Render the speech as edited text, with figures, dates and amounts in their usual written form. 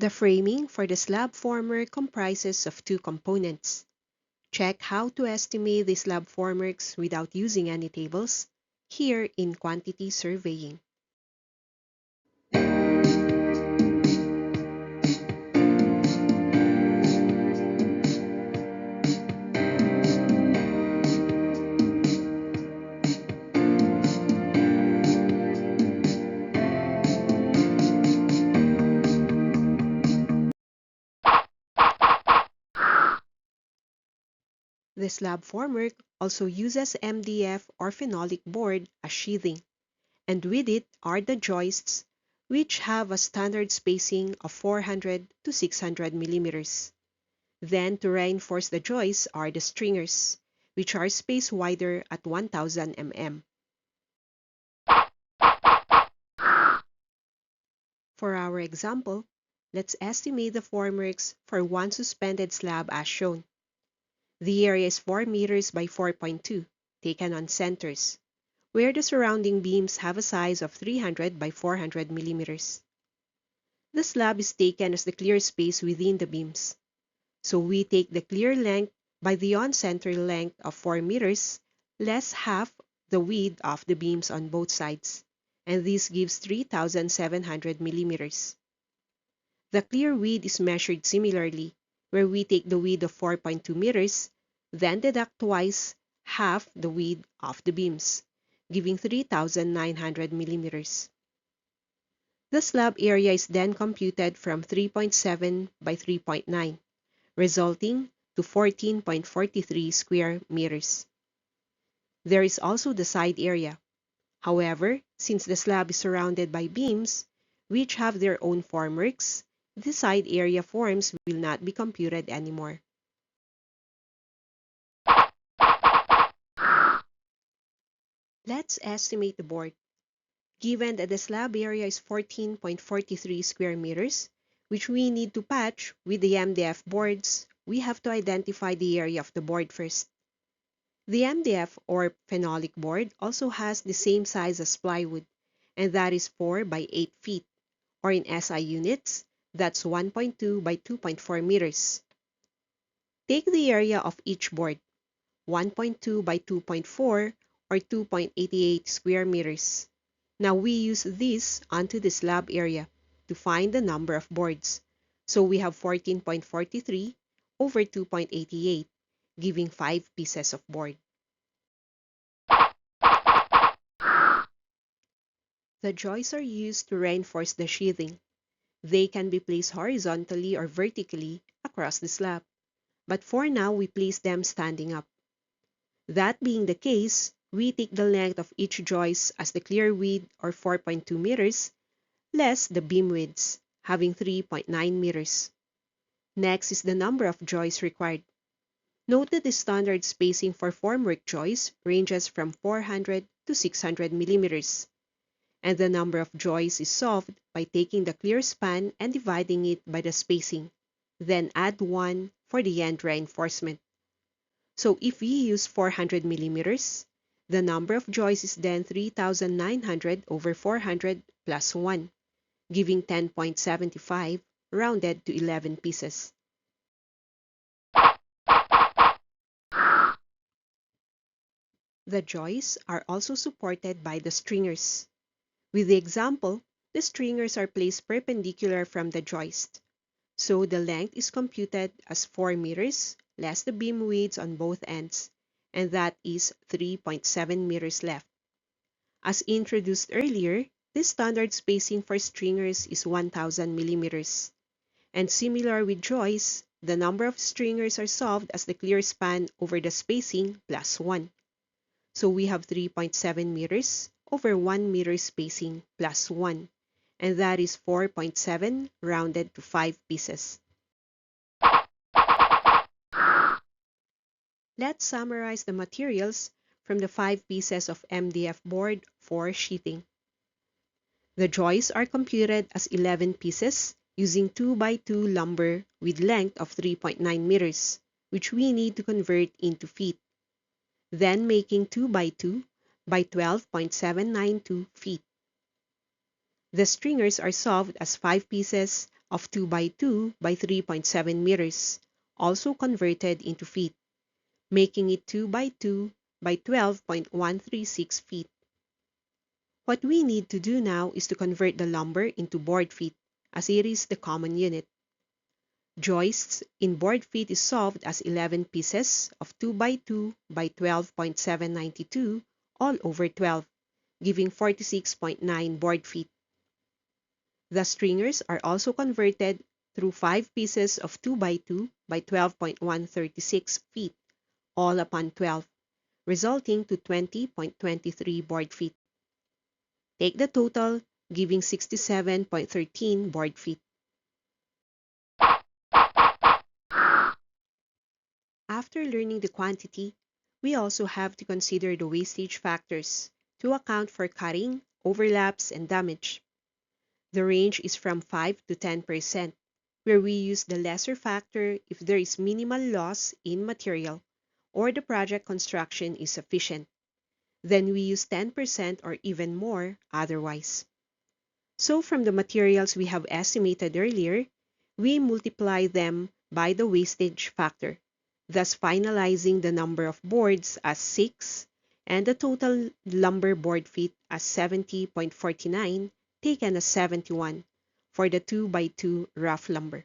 The framing for the slab former comprises of two components. Check how to estimate the slab formworks without using any tables, here in quantity surveying. The slab formwork also uses MDF or phenolic board as sheathing, and with it are the joists, which have a standard spacing of 400 to 600 millimeters. Then to reinforce the joists are the stringers, which are spaced wider at 1000 mm. For our example, let's estimate the formworks for one suspended slab as shown. The area is 4 meters by 4.2, taken on centers, where the surrounding beams have a size of 300 by 400 millimeters. The slab is taken as the clear space within the beams. So we take the clear length by the on-center length of 4 meters, less half the width of the beams on both sides, and this gives 3,700 millimeters. The clear width is measured similarly, where we take the width of 4.2 meters, then deduct twice half the width of the beams, giving 3,900 millimeters. The slab area is then computed from 3.7 by 3.9, resulting to 14.43 square meters. There is also the side area. However, since the slab is surrounded by beams, which have their own formworks, the side area forms will not be computed anymore. Let's estimate the board. Given that the slab area is 14.43 square meters, which we need to patch with the MDF boards, we have to identify the area of the board first. The MDF or phenolic board also has the same size as plywood, and that is 4 by 8 feet, or in SI units, that's 1.2 by 2.4 meters. Take the area of each board, 1.2 by 2.4 or 2.88 square meters. Now we use this onto the slab area to find the number of boards. So we have 14.43 over 2.88, giving 5 pieces of board. The joists are used to reinforce the sheathing. They can be placed horizontally or vertically across the slab, but for now we place them standing up. That being the case, we take the length of each joist as the clear width or 4.2 meters, less the beam widths, having 3.9 meters. Next is the number of joists required. Note that the standard spacing for formwork joists ranges from 400 to 600 millimeters, and the number of joists is solved by taking the clear span and dividing it by the spacing, then add 1 for the end reinforcement. So if we use 400 millimeters, the number of joists is then 3,900 over 400 plus 1, giving 10.75, rounded to 11 pieces. The joists are also supported by the stringers. With the example, the stringers are placed perpendicular from the joist. So the length is computed as 4 meters less the beam widths on both ends, and that is 3.7 meters left. As introduced earlier, the standard spacing for stringers is 1000 millimeters. And similar with joists, the number of stringers are solved as the clear span over the spacing plus 1. So we have 3.7 meters over 1 meter spacing plus 1, and that is 4.7 rounded to 5 pieces. Let's summarize the materials from the 5 pieces of MDF board for sheathing. The joists are computed as 11 pieces using 2 by 2 lumber with length of 3.9 meters, which we need to convert into feet, then making 2 by 2 by 12.792 feet. The stringers are solved as 5 pieces of 2 by 2 by 3.7 meters, also converted into feet, making it 2 by 2 by 12.136 feet. What we need to do now is to convert the lumber into board feet, as it is the common unit. Joists in board feet is solved as 11 pieces of 2 by 2 by 12.792 all over 12, giving 46.9 board feet. The stringers are also converted through 5 pieces of 2 by 2 by 12.136 feet, all upon 12, resulting to 20.23 board feet. Take the total, giving 67.13 board feet. After learning the quantity, we also have to consider the wastage factors to account for cutting, overlaps, and damage. The range is from 5 to 10%, where we use the lesser factor if there is minimal loss in material or the project construction is sufficient. Then we use 10% or even more otherwise. So from the materials we have estimated earlier, we multiply them by the wastage factor, thus finalizing the number of boards as 6 and the total lumber board feet as 70.49, taken as 71 for the 2 by 2 rough lumber.